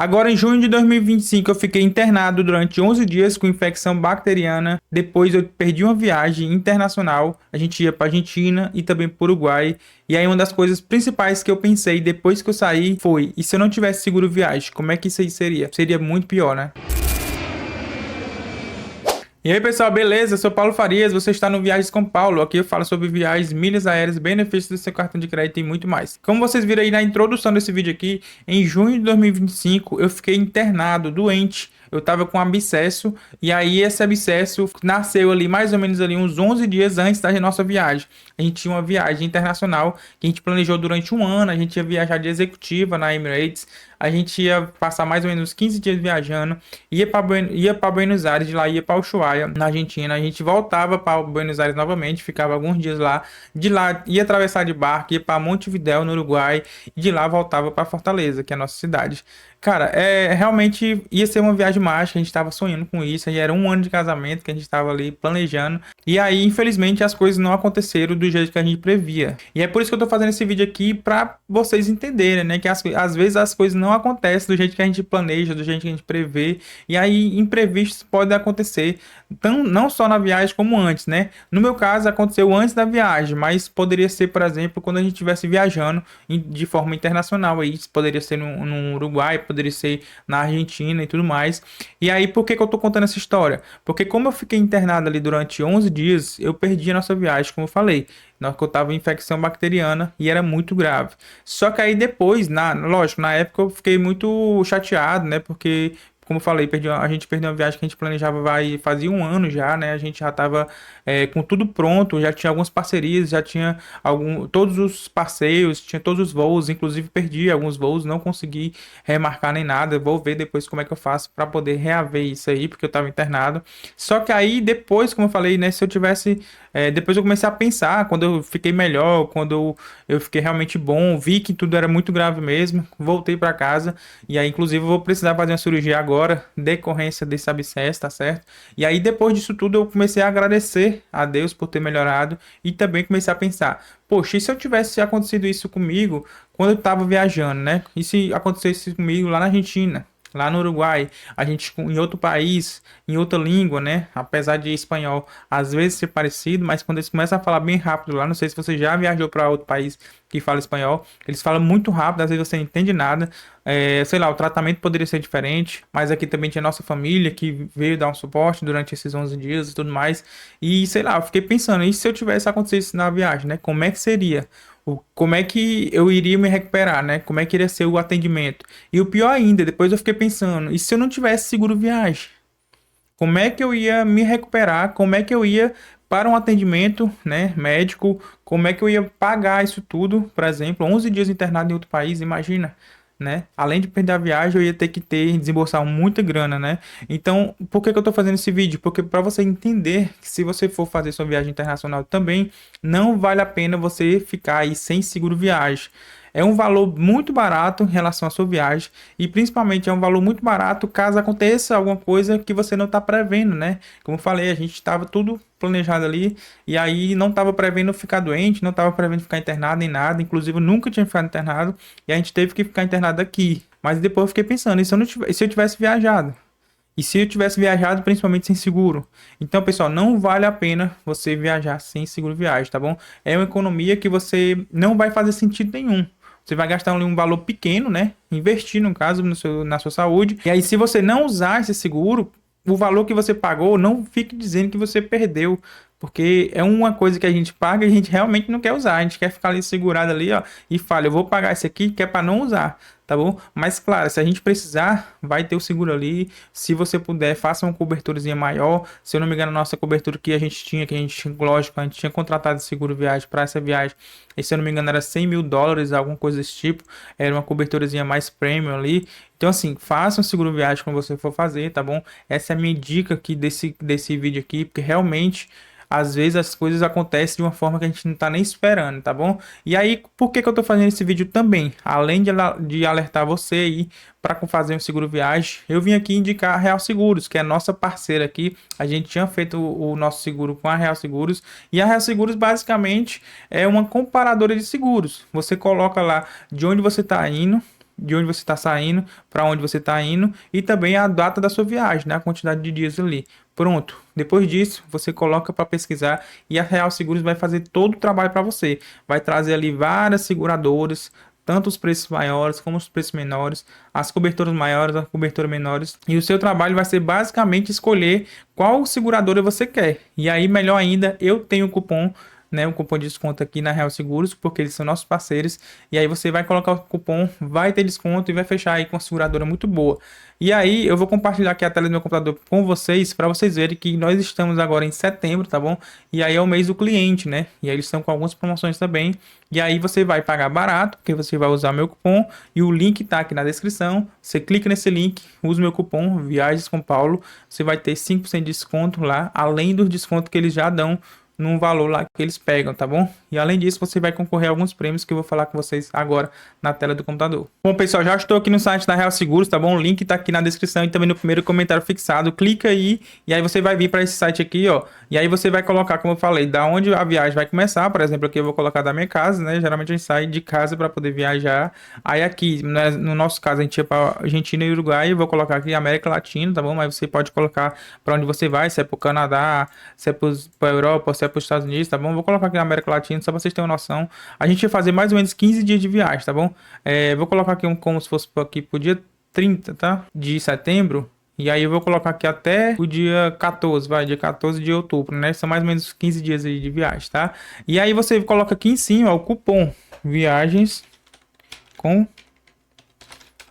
Agora, em junho de 2025, eu fiquei internado durante 11 dias com infecção bacteriana. Depois, eu perdi uma viagem internacional. A gente ia para Argentina e também para Uruguai. E aí, uma das coisas principais que eu pensei depois que eu saí foi: e se eu não tivesse seguro viagem, como é que isso aí seria? Seria muito pior, né? E aí, pessoal, beleza? Eu sou Paulo Farias, você está no Viagens com Paulo. Aqui eu falo sobre viagens, milhas aéreas, benefícios do seu cartão de crédito e muito mais. Como vocês viram aí na introdução desse vídeo aqui, em junho de 2025 eu fiquei internado, doente. Eu tava com abscesso e aí esse abscesso nasceu ali mais ou menos ali uns 11 dias antes da nossa viagem. A gente tinha uma viagem internacional que a gente planejou durante um ano, a gente ia viajar de executiva na Emirates, a gente ia passar mais ou menos 15 dias viajando, ia para Buenos Aires, de lá ia para Ushuaia, na Argentina, a gente voltava para Buenos Aires novamente, ficava alguns dias lá, de lá ia atravessar de barco, ia para Montevidéu, no Uruguai, e de lá voltava para Fortaleza, que é a nossa cidade. Cara, realmente ia ser uma viagem mágica, a gente tava sonhando com isso, aí era um ano de casamento que a gente tava ali planejando, e aí infelizmente as coisas não aconteceram do jeito que a gente previa. E é por isso que eu tô fazendo esse vídeo aqui pra vocês entenderem, né, que às vezes as coisas não acontecem do jeito que a gente planeja, do jeito que a gente prevê, e aí imprevistos podem acontecer, então, não só na viagem como antes, né? No meu caso aconteceu antes da viagem, mas poderia ser, por exemplo, quando a gente estivesse viajando de forma internacional, aí poderia ser no Uruguai, poderia ser na Argentina e tudo mais. E aí, por que que eu tô contando essa história? Porque como eu fiquei internado ali durante 11 dias, eu perdi a nossa viagem, como eu falei. Na que eu tava em infecção bacteriana e era muito grave. Só que aí depois, lógico, na época eu fiquei muito chateado, né? Porque como eu falei, a gente perdeu uma viagem que a gente planejava fazia um ano já, né? A gente já estava com tudo pronto, já tinha algumas parcerias, já tinha todos os passeios, tinha todos os voos, inclusive perdi alguns voos, não consegui remarcar nem nada. Vou ver depois como é que eu faço para poder reaver isso aí, porque eu estava internado. Só que aí depois, como eu falei, né? Se eu tivesse. Depois eu comecei a pensar, quando eu fiquei melhor, quando eu fiquei realmente bom, vi que tudo era muito grave mesmo, voltei para casa e aí, inclusive, eu vou precisar fazer uma cirurgia agora, decorrência desse abscesso, tá certo? E aí, depois disso tudo, eu comecei a agradecer a Deus por ter melhorado e também comecei a pensar, poxa, e se eu tivesse acontecido isso comigo quando eu estava viajando, né? E se acontecesse comigo lá na Argentina? Lá no Uruguai, a gente em outro país, em outra língua, né? Apesar de espanhol às vezes ser parecido, mas quando eles começam a falar bem rápido lá, não sei se você já viajou para outro país que fala espanhol, eles falam muito rápido, às vezes você não entende nada. Sei lá, o tratamento poderia ser diferente, mas aqui também tinha nossa família que veio dar um suporte durante esses 11 dias e tudo mais. E sei lá, eu fiquei pensando, e se eu tivesse acontecido isso na viagem, né? Como é que seria? Como é que eu iria me recuperar, né? Como é que iria ser o atendimento? E o pior ainda, depois eu fiquei pensando, e se eu não tivesse seguro viagem? Como é que eu ia me recuperar? Como é que eu ia para um atendimento, né, médico? Como é que eu ia pagar isso tudo? Por exemplo, 11 dias internado em outro país, imagina, né? Além de perder a viagem, eu ia ter que desembolsar muita grana, né? Então, por que que eu tô fazendo esse vídeo? Porque para você entender que se você for fazer sua viagem internacional também, não vale a pena você ficar aí sem seguro viagem. É um valor muito barato em relação à sua viagem e principalmente é um valor muito barato caso aconteça alguma coisa que você não está prevendo, né? Como eu falei, a gente estava tudo planejado ali e aí não estava prevendo ficar doente, não estava prevendo ficar internado nem nada, inclusive eu nunca tinha ficado internado e a gente teve que ficar internado aqui. Mas depois eu fiquei pensando, e se eu tivesse viajado? E se eu tivesse viajado, principalmente sem seguro? Então, pessoal, não vale a pena você viajar sem seguro viagem, tá bom? É uma economia que você não vai fazer sentido nenhum. Você vai gastar ali um valor pequeno, né? Investir, no caso, na sua saúde. E aí, se você não usar esse seguro, o valor que você pagou, não fique dizendo que você perdeu. Porque é uma coisa que a gente paga e a gente realmente não quer usar. A gente quer ficar ali segurado ali, ó. E fala, eu vou pagar esse aqui que é para não usar, tá bom? Mas claro, se a gente precisar, vai ter o seguro ali. Se você puder, faça uma coberturazinha maior. Se eu não me engano, a nossa cobertura que a gente tinha, lógico, a gente tinha contratado seguro viagem para essa viagem. E se eu não me engano, era US$ 100.000, alguma coisa desse tipo. Era uma coberturazinha mais premium ali. Então, assim, faça um seguro viagem quando você for fazer, tá bom? Essa é a minha dica aqui desse vídeo aqui, porque realmente às vezes as coisas acontecem de uma forma que a gente não tá nem esperando, tá bom? E aí, por que que eu tô fazendo esse vídeo também? Além de alertar você aí para fazer um seguro viagem, eu vim aqui indicar a Real Seguros, que é a nossa parceira aqui. A gente tinha feito o nosso seguro com a Real Seguros, e a Real Seguros basicamente é uma comparadora de seguros. Você coloca lá de onde você tá indo, de onde você está saindo, para onde você está indo e também a data da sua viagem, né? A quantidade de dias ali. Pronto. Depois disso, você coloca para pesquisar e a Real Seguros vai fazer todo o trabalho para você. Vai trazer ali várias seguradoras, tanto os preços maiores como os preços menores, as coberturas maiores, as coberturas menores. E o seu trabalho vai ser basicamente escolher qual seguradora você quer. E aí, melhor ainda, eu tenho o cupom, né, um cupom de desconto aqui na Real Seguros, porque eles são nossos parceiros, e aí você vai colocar o cupom, vai ter desconto e vai fechar aí com uma seguradora muito boa. E aí eu vou compartilhar aqui a tela do meu computador com vocês, para vocês verem que nós estamos agora em setembro, tá bom? E aí é o mês do cliente, né? E aí eles estão com algumas promoções também, e aí você vai pagar barato, porque você vai usar meu cupom, e o link tá aqui na descrição, você clica nesse link, usa meu cupom, Viagens com Paulo, você vai ter 5% de desconto lá, além dos descontos que eles já dão num valor lá que eles pegam, tá bom? E além disso, você vai concorrer a alguns prêmios que eu vou falar com vocês agora na tela do computador. Bom, pessoal, já estou aqui no site da Real Seguros, tá bom? O link tá aqui na descrição e também no primeiro comentário fixado. Clica aí e aí você vai vir para esse site aqui, ó. E aí você vai colocar, como eu falei, da onde a viagem vai começar. Por exemplo, aqui eu vou colocar da minha casa, né? Geralmente a gente sai de casa para poder viajar. Aí aqui, né, no nosso caso, a gente ia para Argentina e Uruguai. Eu vou colocar aqui América Latina, tá bom? Mas você pode colocar para onde você vai, se é para o Canadá, se é para a Europa, se é para os Estados Unidos, tá bom? Vou colocar aqui na América Latina, só pra vocês terem uma noção. A gente vai fazer mais ou menos 15 dias de viagem, tá bom? Vou colocar aqui como se fosse aqui pro dia 30, tá? De setembro. E aí eu vou colocar aqui até o dia 14, vai, dia 14 de outubro, né? São mais ou menos 15 dias aí de viagem, tá? E aí você coloca aqui em cima, ó, o cupom Viagens com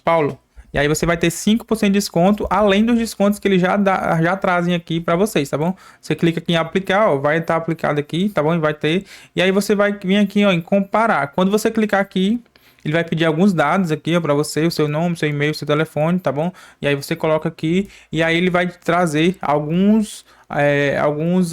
Paulo. E aí você vai ter 5% de desconto, além dos descontos que eles já trazem aqui para vocês, tá bom? Você clica aqui em aplicar, ó, vai estar aplicado aqui, tá bom? E vai ter. E aí você vai vir aqui, ó, em comparar. Quando você clicar aqui, ele vai pedir alguns dados aqui, ó, para você, o seu nome, seu e-mail, seu telefone, tá bom? E aí você coloca aqui e aí ele vai trazer algumas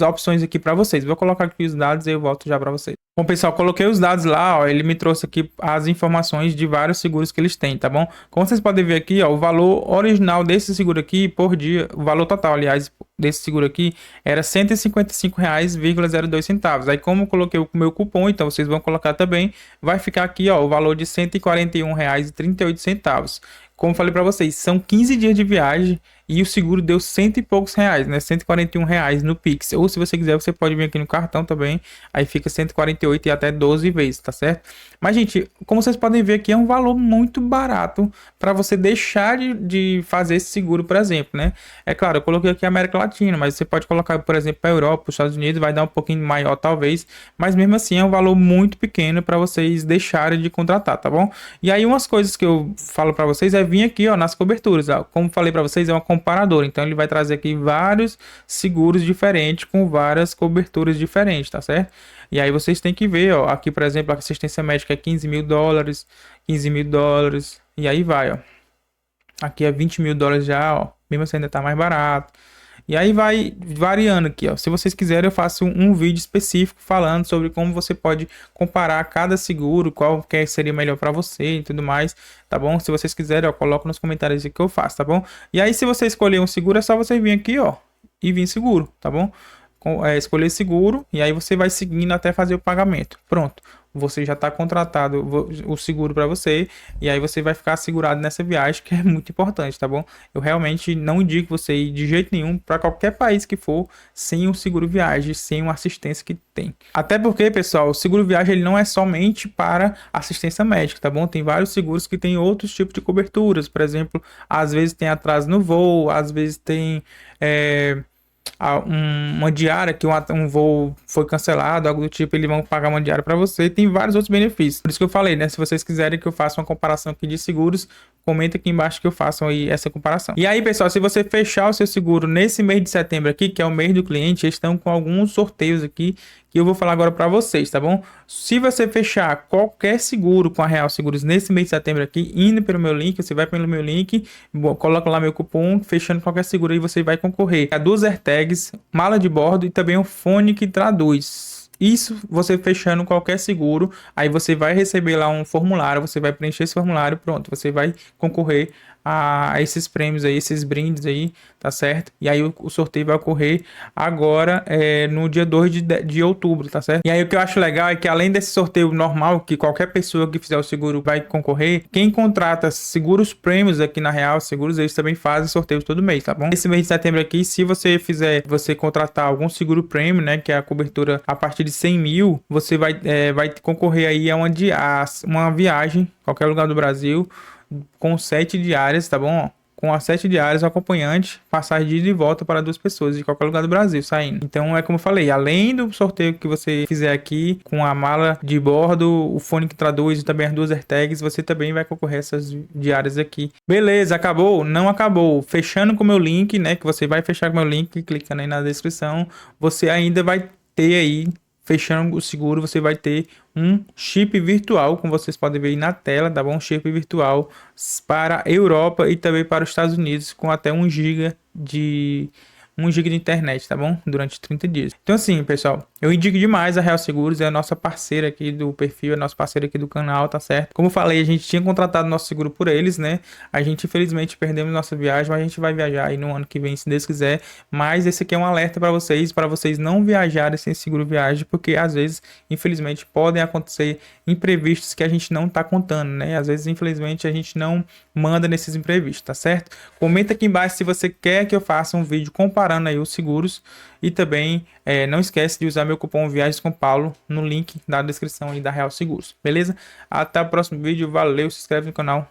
opções aqui para vocês. Vou colocar aqui os dados e eu volto já para vocês. Bom, pessoal, coloquei os dados lá, ó, ele me trouxe aqui as informações de vários seguros que eles têm, tá bom? Como vocês podem ver aqui, ó, o valor original desse seguro aqui por dia, o valor total, aliás, desse seguro aqui era R$ 155,02. Aí como eu coloquei o meu cupom, então vocês vão colocar também, vai ficar aqui, ó, o valor de R$ 141,38. Como falei para vocês, são 15 dias de viagem e o seguro deu cento e poucos reais, né? R$ 141 no Pix. Ou se você quiser, você pode vir aqui no cartão também. Aí fica 148 e até 12 vezes, tá certo? Mas, gente, como vocês podem ver aqui, é um valor muito barato para você deixar de fazer esse seguro, por exemplo, né? É claro, eu coloquei aqui a América Latina, mas você pode colocar, por exemplo, para a Europa, para os Estados Unidos, vai dar um pouquinho maior, talvez. Mas mesmo assim, é um valor muito pequeno para vocês deixarem de contratar, tá bom? E aí, umas coisas que eu falo para vocês é vir aqui, ó, nas coberturas. Ó. Como falei para vocês, é uma comparadora. Então, ele vai trazer aqui vários seguros diferentes com várias coberturas diferentes, tá certo? E aí vocês têm que ver, ó, aqui, por exemplo, a assistência médica é US$ 15.000, US$ 15.000, e aí vai, ó. Aqui é US$ 20.000 já, ó, mesmo assim ainda tá mais barato. E aí vai variando aqui, ó. Se vocês quiserem, eu faço um vídeo específico falando sobre como você pode comparar cada seguro, qual que seria melhor para você e tudo mais, tá bom? Se vocês quiserem, ó, coloco nos comentários aqui que eu faço, tá bom? E aí, se você escolher um seguro, é só você vir aqui, ó, e vir seguro, tá bom? Escolher seguro e aí você vai seguindo até fazer o pagamento. Pronto. Você já está contratado o seguro para você e aí você vai ficar segurado nessa viagem, que é muito importante, tá bom? Eu realmente não indico você ir de jeito nenhum para qualquer país que for sem um seguro viagem, sem uma assistência que tem. Até porque, pessoal, o seguro viagem ele não é somente para assistência médica, tá bom? Tem vários seguros que tem outros tipos de coberturas, por exemplo, às vezes tem atraso no voo, às vezes tem uma diária que um voo foi cancelado, algo do tipo, eles vão pagar uma diária para você, e tem vários outros benefícios. Por isso que eu falei, né? Se vocês quiserem que eu faça uma comparação aqui de seguros, comenta aqui embaixo que eu faço aí essa comparação. E aí, pessoal, se você fechar o seu seguro nesse mês de setembro aqui, que é o mês do cliente, eles estão com alguns sorteios aqui que eu vou falar agora para vocês, tá bom? Se você fechar qualquer seguro com a Real Seguros nesse mês de setembro aqui, indo pelo meu link, você vai pelo meu link, coloca lá meu cupom, fechando qualquer seguro aí, você vai concorrer a 2 AirTags, mala de bordo e também um fone que traduz. Isso você fechando qualquer seguro, aí você vai receber lá um formulário, você vai preencher esse formulário, pronto, você vai concorrer a esses prêmios aí, esses brindes aí, tá certo? E aí o sorteio vai ocorrer agora no dia 2 de outubro, tá certo? E aí o que eu acho legal é que além desse sorteio normal, que qualquer pessoa que fizer o seguro vai concorrer, quem contrata seguros prêmios aqui na Real Seguros, eles também fazem sorteios todo mês, tá bom? Esse mês de setembro aqui, se você contratar algum seguro prêmio, né, que é a cobertura a partir de 100 mil, você vai concorrer aí a uma viagem, qualquer lugar do Brasil, com 7 diárias, tá bom? Com as 7 diárias, o acompanhante, passagem de ida e volta para 2 pessoas de qualquer lugar do Brasil saindo. Então é como eu falei, além do sorteio que você fizer aqui com a mala de bordo, o fone que traduz e também as 2 AirTags, você também vai concorrer a essas diárias aqui. Beleza, acabou? Não acabou. Fechando com o meu link, né? Que você vai fechar com o meu link, clicando aí na descrição, você ainda vai ter aí, fechando o seguro, você vai ter um chip virtual, como vocês podem ver aí na tela, tá bom? Um chip virtual para a Europa e também para os Estados Unidos, com até 1 GB de internet, tá bom? Durante 30 dias. Então assim, pessoal, eu indico demais a Real Seguros, é a nossa parceira aqui do perfil, é a nossa parceira aqui do canal, tá certo? Como eu falei, a gente tinha contratado nosso seguro por eles, né? A gente infelizmente perdemos nossa viagem, mas a gente vai viajar aí no ano que vem, se Deus quiser. Mas esse aqui é um alerta para vocês não viajarem sem seguro viagem, porque às vezes, infelizmente, podem acontecer imprevistos que a gente não tá contando, né? Às vezes, infelizmente, a gente não manda nesses imprevistos, tá certo? Comenta aqui embaixo se você quer que eu faça um vídeo comparando aí os seguros e também não esquece de usar meu cupom Viagens com Paulo no link da descrição aí da Real Seguros, beleza? Até o próximo vídeo, valeu, se inscreve no canal.